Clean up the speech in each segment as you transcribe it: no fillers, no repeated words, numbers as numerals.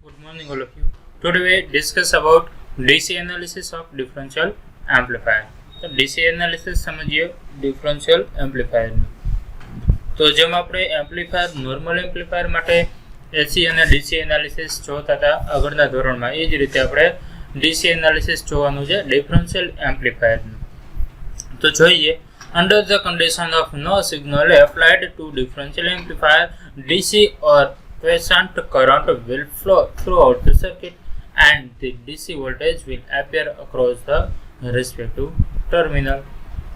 Good morning, all of you. Today we discuss about DC analysis of differential amplifier. તો DC analysis સમજીએ differential amplifier નું. તો જેમ આપણે એમ્પ્લીફાયર નોર્મલ એમ્પ્લીફાયર માટે AC અને DC એનાલિસિસ જોતા હતા આગળના ધોરણમાં, એ જ રીતે આપણે DC એનાલિસિસ જોવાનું છે ડિફરન્શિયલ એમ્પ્લીફાયરનું. તો જોઈએ, under the condition of no signal applied to differential amplifier, DC or quiescent current will flow throughout the circuit and the DC voltage will appear across the respective terminal.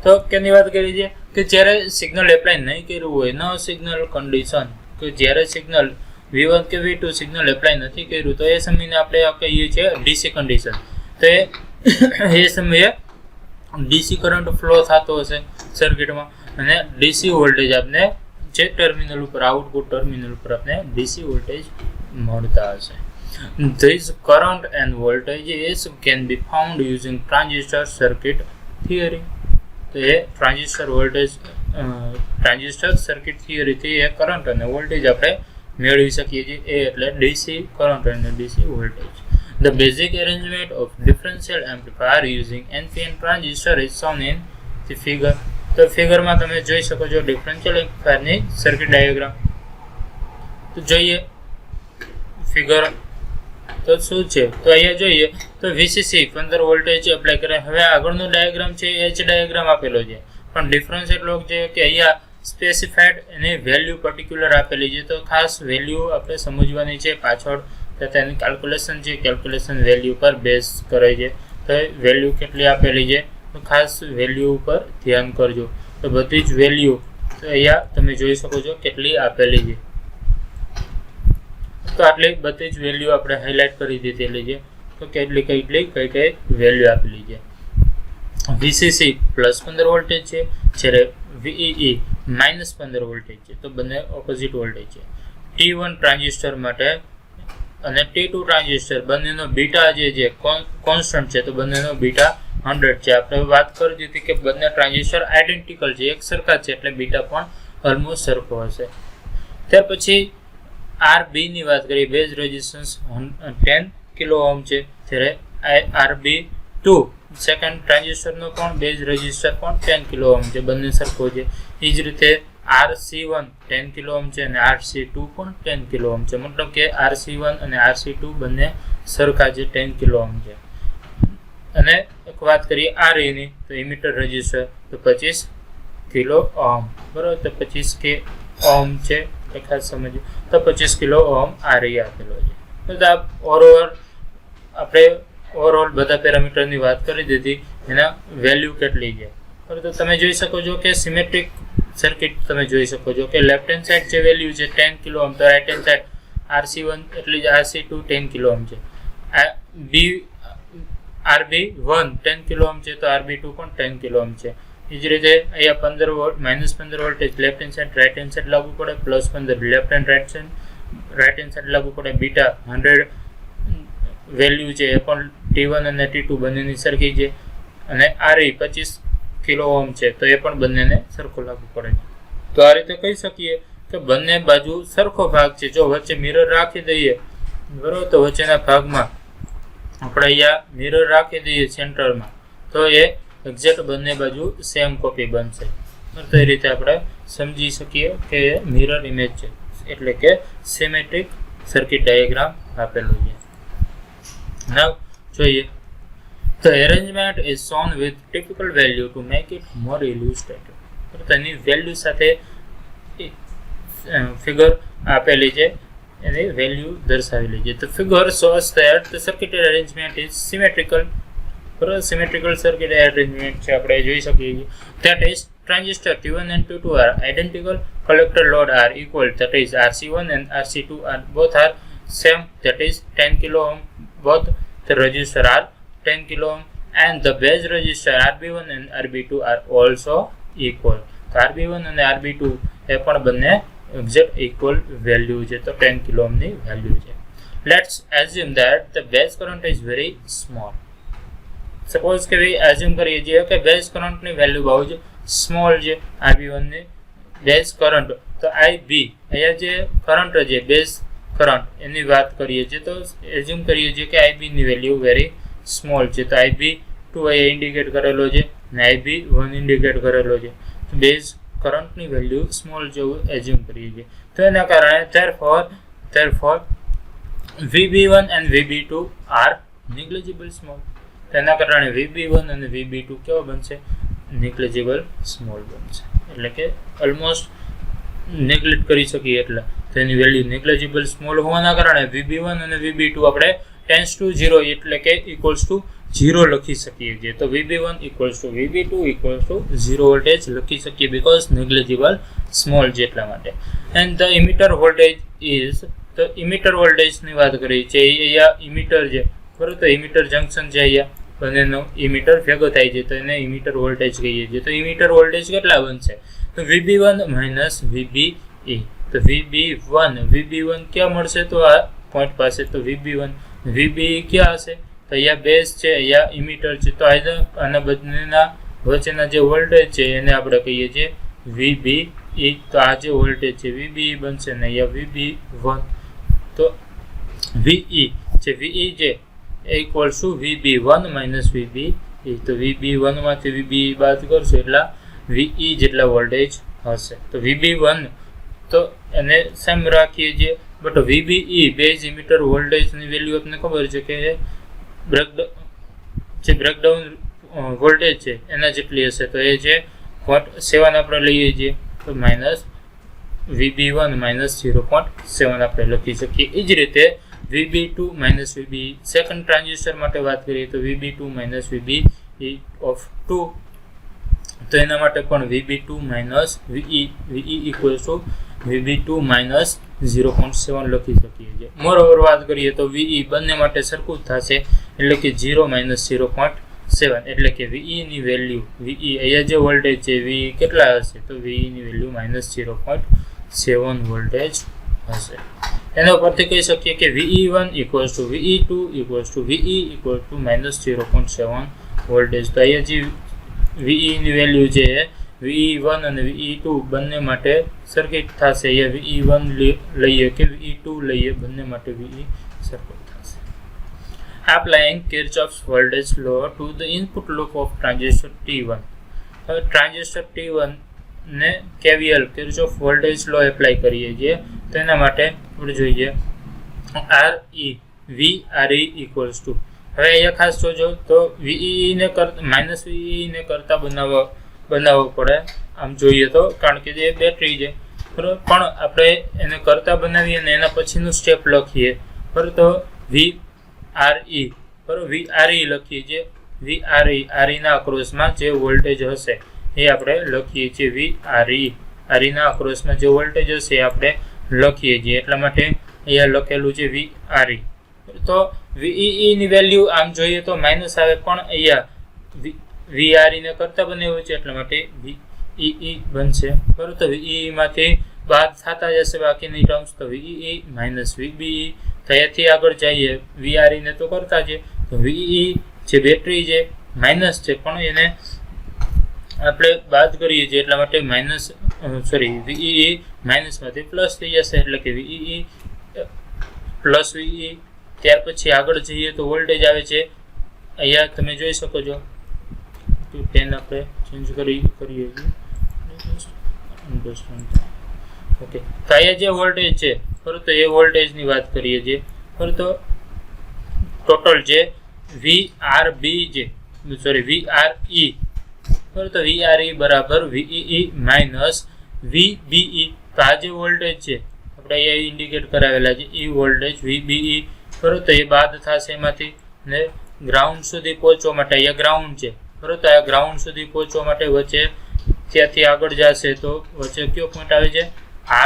તો કેની વાત કરી છે કે જ્યારે સિગ્નલ એપ્લાય નહીં કર્યું હોય, નો સિગ્નલ કન્ડિશન, કે જ્યારે સિગ્નલ V1 કે V2 સિગ્નલ એપ્લાય નથી કર્યું, તો એ સમયને આપણે કહીએ છીએ DC કન્ડિશન. તો એ સમયે DC કરંટ ફ્લો થતો હશે સર્કિટમાં અને DC વોલ્ટેજ આપને જે ટર્મિનલ ઉપર, આઉટપુટ ટર્મિનલ ઉપર આપણે DC વોલ્ટેજ મળતા હશે. This current and voltages can be found using transistor circuit theory. તો એ ટ્રાન્ઝિસ્ટર વોલ્ટેજ, ટ્રાન્ઝિસ્ટર સર્કિટ થિયરીથી એ કરંટ અને વોલ્ટેજ આપણે મેળવી શકીએ છીએ. એ એટલે DC કરંટ અને DC voltage. The basic arrangement of differential amplifier using NPN transistor is shown in the figure. તો ફિગરમાં તમે જોઈ શકો છો ડિફરન્શિયલ એમ્પ્લીફાયરની સર્કિટ ડાયાગ્રામ. તો જોઈએ ફિગર તો શું છે. તો અહીંયા જોઈએ તો VCC 15 વોલ્ટેજ એપ્લાય કરે. હવે આગળનો ડાયાગ્રામ છે એ જ ડાયાગ્રામ આપેલો છે, પણ ડિફરન્સ એટલો છે કે અહીંયા સ્પેસિફાઈડ એની વેલ્યુ પર્ટિક્યુલર આપેલી છે. તો ખાસ વેલ્યુ આપણે સમજવાની છે પાછળ, તો તેની કેલ્ક્યુલેશન છે, કેલ્ક્યુલેશન વેલ્યુ પર બેઝ કરે છે. તો વેલ્યુ કેટલી આપેલી છે તો ખાસ વેલ્યુ ઉપર ધ્યાન કરજો. તો બધી જ વેલ્યુ તો અહીંયા તમે જોઈ શકો છો કેટલી આપેલી છે. તો આટલી બધી જ વેલ્યુ આપણે હાઇલાઇટ કરી દીધેલી છે. તો કઈ વેલ્યુ આપેલી છે. VCC પ્લસ 15 વોલ્ટેજ છે, જ્યારે VEE માઇનસ 15 વોલ્ટેજ છે. તો બંને ઓપોઝિટ વોલ્ટેજ છે. T1 ટ્રાન્ઝિસ્ટર માટે અને T2 ટ્રાન્ઝિસ્ટર બંનેનો બીટા જે કોન્સ્ટન્ટ છે, તો બંનેનો બીટા 100 છે. આપણે વાત કરી દીધી કે બંને ટ્રાન્ઝિસ્ટર આઇડેન્ટિકલ છે, એક સરખા છે, એટલે બીટા પણ ઓલમોસ્ટ સરખો હશે. ત્યાર પછી RB ની વાત કરીએ, બેઝ રેઝિસ્ટન્સ 10 કિલો ઓહમ છે, જ્યારે RB2 સેકન્ડ ટ્રાન્ઝિસ્ટરનો પણ બેઝ રેઝિસ્ટર પણ 10 કિલો ઓહમ છે, બંને સરખો છે. એ જ રીતે RC1 10 કિલો ઓહમ છે અને RC2 પણ 10 કિલો ઓહમ છે. મતલબ કે RC1 અને RC2 બંને સરખા છે, 10 કિલો ઓહમ છે. અને એક વાત કરીએ RE ની, તો ઇમિટર રેઝિસ્ટર તો 25 કિલો ઓહમ, બરાબર. તો 25 કે ઓહમ છે, ખાસ સમજો. તો 25 કિલો ઓહમ RE આપેલો છે. તો આપણે ઓવરઓલ બધા પેરામીટરની વાત કરી દીધી, એના વેલ્યુ કેટલી છે. તો તમે જોઈ શકો છો કે સિમેટ્રિક સર્કિટ તમે જોઈ શકો છો કે લેફ્ટ હેન્ડ સાઈડ જે વેલ્યુ છે 10 કિલો ઓહમ, તો રાઈટ હેન્ડ સાઈડ RC1 એટલે જ RC2 10 કિલો ઓહમ છે. RB1 10 કિલો ઓહમ છે, તો RB2 પણ 10 કિલો ઓહમ છે. એ જ રીતે અહીંયા 15 volt minus 15 voltage left hand side right hand side લાગુ પડે, plus 15 left hand right hand side લાગુ પડે. બીટા 100 વેલ્યુ છે, એ પણ T1 અને T2 બંનેની સરખી છે. અને RE 25 કિલો ઓહમ છે, તો એ પણ બંનેને સરખો લાગુ પડે છે. તો આ રીતે કહી શકીએ કે બંને બાજુ સરખો ભાગ છે. જો વચ્ચે મિરર રાખી દઈએ, બરોબર, તો વચ્ચેના ભાગમાં આપણે અહીંયા મિરર રાખી દઈએ સેન્ટરમાં, તો એ એક્ઝેક્ટ બંને બાજુ સેમ કોપી બનશે. તો એ રીતે આપણે સમજી શકીએ કે મિરર ઇમેજ છે, એટલે કે સિમેટ્રિક સર્કિટ ડાયાગ્રામ આપેલું છે. now જોઈએ તો arrangement is shown with typical value to make it more illustrative. તો તેની વેલ્યુ સાથે ફિગર આપેલી છે, એની વેલ્યુ દર્શાવેલી છે. તો figure shows that the circuit arrangement is symmetrical. Symmetrical circuit arrangement છે, આપણે જોઈ શકીએ છીએ. that is transistor T1 and T2 are identical, collector load are equal, that is RC1 and RC2 are both are same, that is 10 kilo ohm, both the resistor are 10 kilo ohm, and the base resistor RB1 and RB2 are also equal. તો RB1 અને RB2 એ પણ બંને exact equal value છે, તો 10 kilo ઓહમની value છે. Let's assume that the base current is very small. Suppose કે ભાઈ assume કરીએ છીએ કે બેઝ કરંટની વેલ્યુ બહુ જ સ્મોલ છે, RB1 ની બેઝ કરંટ. તો IB અહીંયા જે કરંટ છે, બેઝ કરંટ એની વાત કરીએ છીએ તો એઝ્યુમ કરીએ છીએ કે IB ની વેલ્યુ વેરી સ્મોલ છે. તો IB2 અહીંયા ઇન્ડિકેટ કરેલો છે અને IB1 ઇન્ડિકેટ કરેલો છે. તો બેઝ કરંટની વેલ્યુ સ્મોલ જેવું એઝ્યુમ કરીએ છીએ. તો એના કારણે therefore VB1 and VB2 are negligible small. તેના કારણે VB1 અને VB2 કેવા બનશે? negligible small બનશે. એટલે કે ઓલમોસ્ટ નેગ્લેક્ટ કરી શકીએ એટલે તેની વેલ્યુ negligible small હોવાના કારણે VB1 અને VB2 આપણે tends to 0 એટલે કે equals to 0 લખી શકીએ છીએ. તો VB1 equals to VB2 equals to 0 voltage લખી શકીએ because negligible small છે એટલા માટે. And the emitter voltage is, તો ઇમિટર વોલ્ટેજની વાત કરી છે. અહીંયા ઇમિટર છે બરોબર, તો ઇમિટર જંકશન છે, અહીંયા બંનેનો ઇમિટર ભેગો થાય છે તો એને ઇમિટર વોલ્ટેજ કહીએ છીએ. તો ઇમિટર વોલ્ટેજ કેટલા બનશે? તો VB1 minus VBE. તો VB1 ક્યાં મળશે? તો આ પોઈન્ટ પાસે. તો VBE ક્યાં હશે? તો અહીંયા બેઝ છે, અહીંયા ઇમિટર છે. તો આના બંનેના વચ્ચેના જે વોલ્ટેજ છે એને આપણે કહીએ છીએ VBE. તો આ જે વોલ્ટેજ છે VBE બનશે ને અહીંયા VB1. તો VE છે equals to VB1 minus VBE. તો VB1 માંથી VBE બાદ કરશો એટલે VE જેટલા વોલ્ટેજ હશે. તો VB1 તો એને સેમ રાખીએ છીએ, બટ VBE બેઝ ઇમિટર વોલ્ટેજની વેલ્યુ આપને ખબર છે કે બ્રેકડાઉન વોલ્ટેજ છે એના જેટલી હશે. તો એ છે 0.7 આપણે લઈએ છીએ. તો માઇનસ VB1 minus 0.7 આપણે લખી શકીએ. એ જ રીતે VB2 minus VBE second transistor માટે વાત કરીએ તો VB2 minus VBE of 2. તો એના માટે પણ VB2 minus VE equals to VB2 minus 0.7 લખી શકીએ છીએ. મોરઓવર વાત કરીએ તો VE બંને માટે સરખું જ થશે એટલે કે 0 minus 0.7 એટલે કે VE ની વેલ્યુ અહીંયા જે વોલ્ટેજ છે VE કેટલા હશે? તો VE ની વેલ્યુ minus 0.7 વોલ્ટેજ હશે. એના પરથી કહી શકીએ કે VE1 equals to VE2 equals to VE equals to minus 0.7 voltage. તો અહીંયા જે VE ની વેલ્યુ છે VE1 અને VE2 બંને માટે સરખી થશે. અહીંયા VE1 લઈએ કે VE2 લઈએ, બંને માટે VE સરખું થશે. Applying Kirchhoff's voltage law to the input loop of transistor T1. હવે ટ્રાન્ઝિસ્ટર T1 ને KVL Kirchhoff voltage law apply કરીએ છીએ. તો એના માટે આપણે જોઈએ VRE equals to, હવે અહીંયા ખાસ જોજો તો VE ને માઇનસ VE ને કરતા બનાવવો પડે આમ જોઈએ તો, કારણ કે જે બેટરી છે બરાબર, પણ આપણે એને કરતા બનાવીએ અને એના પછીનું સ્ટેપ લખીએ બરાબર. તો VRE બરાબર, VRE લખીએ છીએ. VRE ના અક્રોસમાં જે વોલ્ટેજ હશે એ આપણે લખીએ છીએ VRE ના અક્રોસમાં જે વોલ્ટેજ હશે એ આપણે લખીએ છીએ. એટલા માટે અહીંયા લખેલું છે VRE. તો VEE ની વેલ્યુ આમ જોઈએ તો માઇનસ આવે, પણ અહીંયા VRE ને કરતા બનાવ્યું છે એટલા માટે VEE બનશે બરાબર. તો VEE માંથી બાદ થતા જશે બાકીની ટર્મ્સ. તો VEE minus VBE. તો અહીંયાથી આગળ જઈએ VRE ને તો કરતા છે, તો VEE જે બેટરી છે માઇનસ છે પણ એને આપણે બાદ કરીએ છીએ એટલા માટે VEE માઇનસ માંથી પ્લસ થઈ જશે એટલે કે VEE પ્લસ VE. ત્યાર પછી આગળ જઈએ તો વોલ્ટેજ આવે છે અહીંયા તમે જોઈ શકો છો. 10 આપણે ચેન્જ કરીએ છીએ. ઓકે, તો અહીંયા જે વોલ્ટેજ છે બરાબર, તો એ વોલ્ટેજની વાત કરીએ છીએ બરાબર. તો ટોટલ જે VRE બરાબર, તો VRE બરાબર VEE માઇનસ VBE. તો આ જે વોલ્ટેજ છે આપણે અહીંયા ઇન્ડિકેટ કરાવેલા છે એ વોલ્ટેજ VBE બરાબર. તો એ બાદ થશે એમાંથી ને ગ્રાઉન્ડ સુધી પહોંચવા માટે અહીંયા ગ્રાઉન્ડ છે બરાબર. તો આ ગ્રાઉન્ડ સુધી પહોંચવા માટે વચ્ચે ત્યાંથી આગળ જશે તો વચ્ચે કયો પોઈન્ટ આવે છે?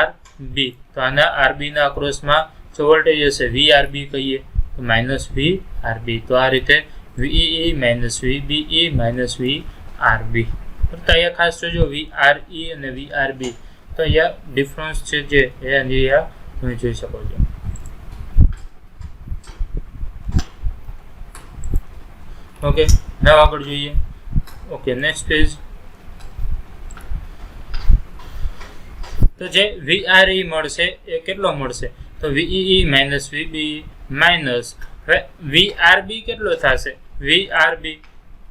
RB. તો આના RB ના અક્રોસમાં જે વોલ્ટેજ હશે VRB કહીએ તો માઇનસ VRB. તો આ રીતે VEE minus VBE minus VRB. તો અહીંયા ખાસ જોજો VRE અને VRB. તો અહીંયા ડિફરન્સ છે જે અહીંયા તમે જોઈ શકો છો. ઓકે, હવે આગળ જોઈએ. Okay, next page. તો જે VRE મળશે એ કેટલો મળશે? તો VEE માઇનસ VBE માઇનસ હવે VRB કેટલો થશે? VRB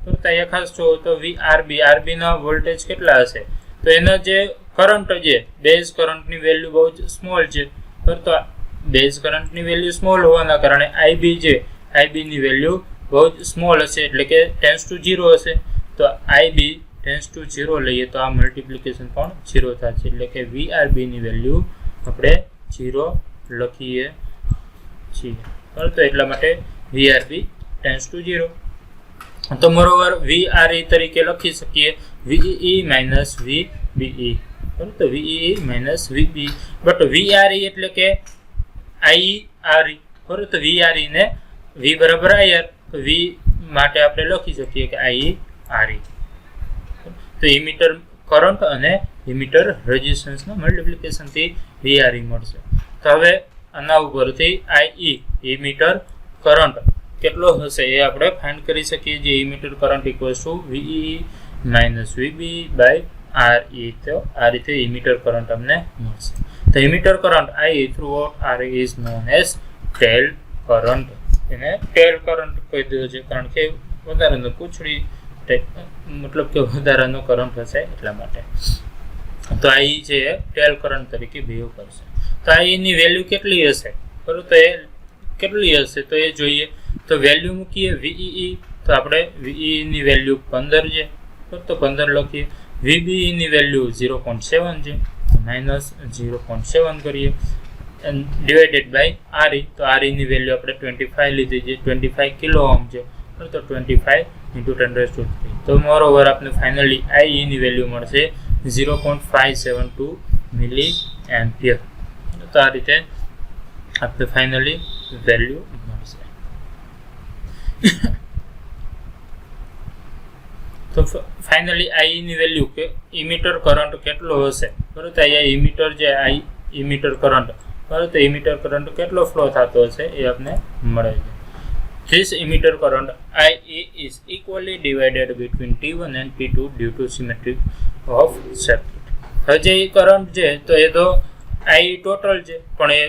તો ત્યાં ખાસ જો તો VRB ના વોલ્ટેજ કેટલા હશે? તો એનો જે કરંટ છે બેઝ કરંટની વેલ્યુ બહુ જ સ્મોલ છે, તો બેઝ કરંટની વેલ્યુ સ્મોલ હોવાના કારણે IB છે IB ની વેલ્યુ બહુ જ સ્મોલ હશે, એટલે કે ટેન્સ ટુ 0 હશે. તો IB ટેન્સ ટુ 0 લઈએ તો આ મલ્ટિપ્લિકેશન પણ 0 થશે, એટલે કે VRB ની વેલ્યુ આપણે 0 લખીએ છીએ. તો એટલા માટે VRB ટેન્સ ટુ 0. તો મોરોવર VRE તરીકે લખી શકીએ VEE માઇનસ VBE. તો VEE minus VBE, but VRE એટલે કે IRE. બરોબર, તો VRE ને V બરાબર IR, તો V માટે આપણે લખી શકીએ કે IRE. તો ઇમીટર કરંટ અને ઇમીટર રેઝિસ્ટન્સના મલ્ટિપ્લિકેશનથી VRE મળશે. તો હવે આના ઉપરથી IE ઇમીટર કરંટ કેટલો હશે એ આપણે ફાઇન્ડ કરી શકીએ. જે emitter current equals to VEE minus VBE by RE. તો આ રીતે ઇમીટર કરંટ અમને મળશે. તો emitter current I through RE is known as tail current. એને ટેલ કરંટ કહી દીધો છે કારણ કે વધારાનો પૂંછડી મતલબ કે વધારાનો કરંટ હશે એટલા માટે. તો I છે ટેલ કરંટ તરીકે બિહેવ કરશે. તો I ની વેલ્યુ કેટલી હશે? બરોબર, તો એ કેટલી હશે તો એ જોઈએ. તો વેલ્યુ મૂકીએ VEE, તો આપણે VEE ની વેલ્યુ 15 છે, તો 15 લખીએ. VBE ની વેલ્યુ 0.7 છે, માઇનસ 0.7 કરીએ ડિવાઇડેડ બાય RE. તો RE ની વેલ્યુ આપણે 25 લીધી છે, 25 કિલો ઓહમ છે, તો 25 into 10⁻³ તો મોરોવર આપણે ફાઇનલી IE ની વેલ્યુ મળશે 0.572 મિલી એમ્પિયર. તો આ રીતે આપણે ફાઇનલી વેલ્યુ મળશે. તો ફાઇનલી IE ની વેલ્યુ કે ઇમીટર કરંટ કેટલો હશે? બરોબર, તો અહીંયા ઇમીટર જે ઇમીટર કરંટ, બરોબર, તો ઇમીટર કરંટ કેટલો ફ્લો થતો હશે એ આપણે મળે છે. This emitter current IE is equally divided between T1 and T2 due to symmetry of circuit. હવે જે કરંટ છે તો એ તો I ટોટલ છે, પણ એ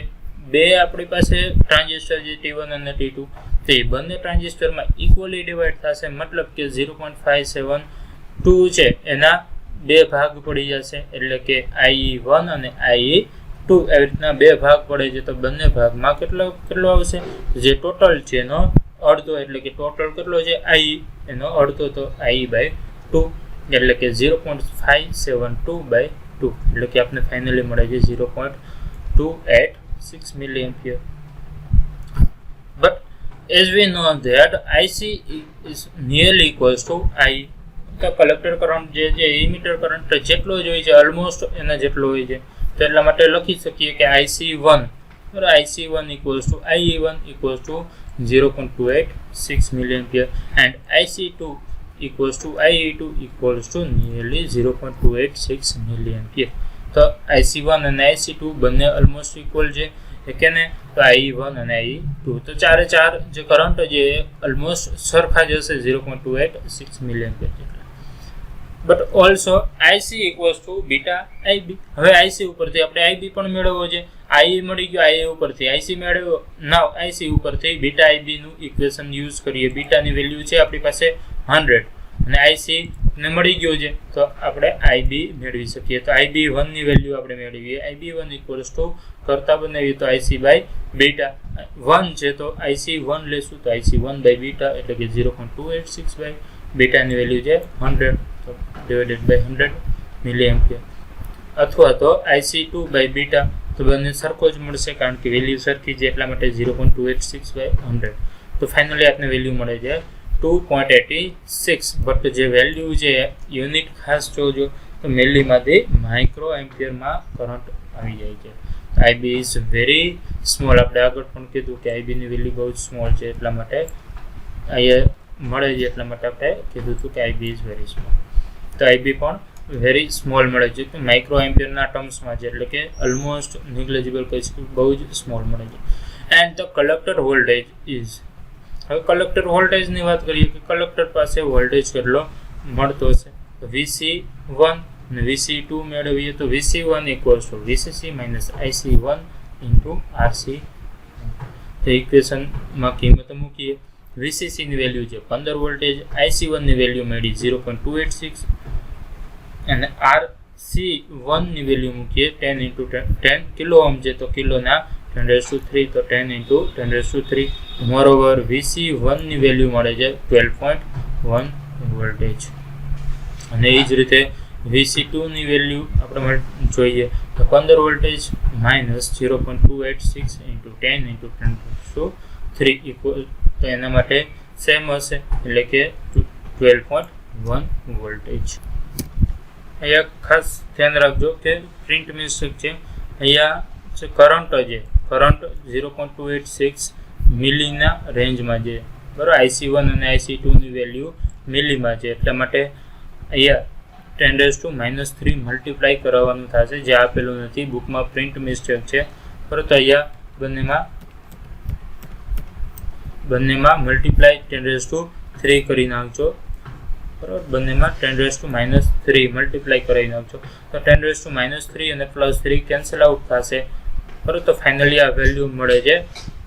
બે આપણી પાસે ટ્રાન્ઝિસ્ટર છે T1 અને T2, તો એ બંને ટ્રાન્ઝિસ્ટરમાં ઇક્વલી ડિવાઈડ થશે. મતલબ કે 0.572 છે એના બે ભાગ પડી જશે, એટલે કે IE1 અને IE2 એવી રીતના બે ભાગ પડે છે. તો બંને ભાગમાં કેટલો આવશે? જે ટોટલ છે એનો અડધો, એટલે કે ટોટલ કેટલો છે IE એનો અડધો, તો IE/2 એટલે કે 0.572/2 એટલે કે આપણે ફાઇનલી મળે છે 0.286 milli ampere. But as we know that IC is nearly equals to IE. તો કલેક્ટર કરંટ જે ઇમીટર કરંટ જેટલો જ હોય છે ઓલમોસ્ટ એના જેટલો હોય છે, તો એટલા માટે લખી શકીએ કે IC1 IC1 equals to IE1 equals to 0.286 milliampere and IC2 equals to IE2 equals to nearly 0.286 milliampere. તો IC1 અને IC2 બંને ઓલમોસ્ટ ઇક્વલ છે, કે ને? તો IE1 અને IE2 તો ચારે ચાર જે કરંટ છે ઓલમોસ્ટ સરખા જ હશે 0.286 milliampere જેટલા. But also IC equals to beta IB. હવે IC ઉપરથી આપણે IB પણ મેળવવો છે. IE મળી ગયો, IE ઉપરથી IC મેળવ્યો. નાવ IC ઉપરથી બીટા IB નું ઇક્વેશન યુઝ કરીએ. બીટાની વેલ્યુ છે આપણી પાસે 100 અને IC ને મળી ગયો છે, તો આપણે IB મેળવી શકીએ. તો IB1 ની વેલ્યુ આપણે મેળવીએ. IB1 ઇક્વલ્સ ટુ કરતા બનાવીએ તો IC બાય બીટા 1 છે, તો IC1 લેશું તો IC1 બાય બીટા એટલે કે 0.286 બાય બીટાની વેલ્યુ છે 100, તો ડિવાઇડેડ બાય 100 મિલી એમ્પિયર. અથવા તો IC2 બાય બીટા, તો બંને સરખો જ મળશે કારણ કે વેલ્યુ સરખી છે એટલા માટે 0.286 બાય 100. તો ફાઇનલી આપને વેલ્યુ મળે છે 2.86. બટ જે વેલ્યુ છે યુનિટ ખાસ જોજો તો મિલીમાંથી માઇક્રો એમ્પિયરમાં કરંટ આવી જાય છે. IB is very small. આપણે આગળ પણ કીધું કે IB ની વેલ્યુ બહુ જ સ્મોલ છે, એટલા માટે અહીંયા મળે છે, એટલા માટે આપણે કીધું હતું કે IB ઇઝ વેરી સ્મોલ. તો IB પણ વેરી સ્મોલ મળે છે માઇક્રો એમ્પિયરના ટર્મ્સમાં છે, એટલે કે ઓલમોસ્ટ નેગ્લિજિબલ કહી શકીએ, બહુ જ સ્મોલ મળે છે. And the collector voltage is. હવે કલેક્ટર વોલ્ટેજની વાત કરીએ કે કલેક્ટર પાસે વોલ્ટેજ કેટલો મળતો હશે. તો VC1 અને VC2 મેળવીએ તો VC1 equals to VCC minus IC1 into RC. તો ઇક્વેશનમાં કિંમત મૂકીએ. વીસીસીની વેલ્યુ છે 15 વોલ્ટેજ, IC1ની વેલ્યુ મળી 0.286 અને RC1ની વેલ્યુ મૂકીએ 10 ઇન્ટુ 10 કિલો ઓહમ છે તો કિલોના 10⁻3 તો 10 ઇન્ટુ 10⁻3. મોરઓવર VC1ની વેલ્યુ મળે છે 12.1 વોલ્ટેજ. અને એ જ રીતે VC2ની વેલ્યુ આપણે જોઈએ તો 15 voltage minus 0.286 into 10 into 10⁻3 equal, તો એના માટે સેમ હશે એટલે કે 12.1 વોલ્ટેજ. અહીંયા ખાસ ધ્યાન રાખજો કે પ્રિન્ટ મિસ્ટેક છે. અહીંયા જે કરંટ છે, કરંટ 0.286 મિલીના રેન્જમાં છે, બરાબર. IC1 અને IC2ની વેલ્યુ મિલીમાં છે, એટલા માટે અહીંયા 10⁻³ મલ્ટીપ્લાય કરાવવાનું થશે, જે આપેલું નથી બુકમાં, પ્રિન્ટ મિસ્ટેક છે. પરંતુ અહીંયા બંનેમાં મલ્ટીપ્લાય 10⁻³ કરી નાખજો, બરાબર. બંનેમાં 10⁻³ મલ્ટીપ્લાય કરી નાખજો તો 10⁻³ અને +3 કેન્સલ આઉટ થશે, બરાબર. તો ફાઇનલી આ વેલ્યુ મળે છે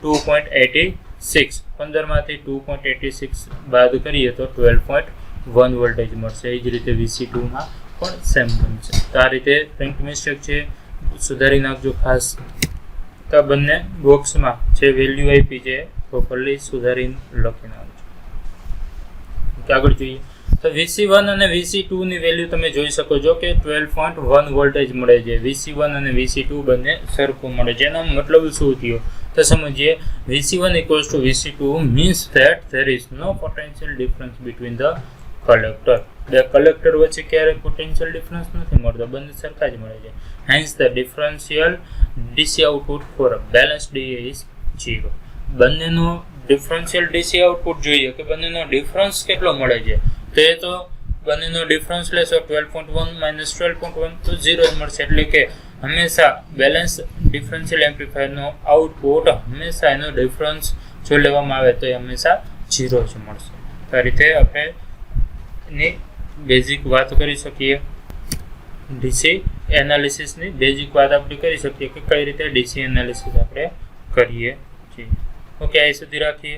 2.86. 15માંથી 2.86 બાદ કરીએ તો 12.1 વોલ્ટેજ મળશે. એ જ રીતે VC2માં પણ સેમ બનશે. તો આ રીતે પ્રિન્ટ મિસ્ટેક છે, સુધારી નાખજો ખાસ. તો બંને બોક્સમાં જે વેલ્યુ આપી છે પ્રોપરલી સુધારીને લખી નાખજો. આગળ જોઈએ તો VC1 અને VC2ની વેલ્યુ તમે જોઈ શકો છો કે 12.1 વોલ્ટેજ મળે છે. VC1 અને VC2 બંને સરખું મળે છે. એનો મતલબ શું થયો તો સમજીએ. VC1 = VC2 means that there is no potential difference between the collector. બે કલેક્ટર વચ્ચે ક્યારે પોટેન્શિયલ ડિફરન્સ નથી મળતો, બંને સરખા જ મળે છે. Hence the differential DC output for a balanced DA is 0. બંનેનો ડિફરન્શિયલ DC આઉટપુટ જોઈએ કે બંનેનો ડિફરન્સ કેટલો મળે છે, તો એ તો બંનેનો ડિફરન્સ લેશો 12.1 - 12.1 તો 0 જ મળશે. એટલે કે હંમેશા બેલેન્સ ડિફરન્શિયલ એમ્પ્લીફાયરનો આઉટપુટ હંમેશા એનો ડિફરન્સ જો લેવામાં આવે તો એ હંમેશા 0 જ મળશે. તો આ રીતે આપણે એની બેઝિક વાત કરી શકીએ. ડીસી એનાલિસિસની બેઝિક વાત આપણે કરી શકીએ કે કઈ રીતે ડીસી એનાલિસિસ આપણે કરીએ છીએ. ઓકે, અહીં સુધી રાખીએ.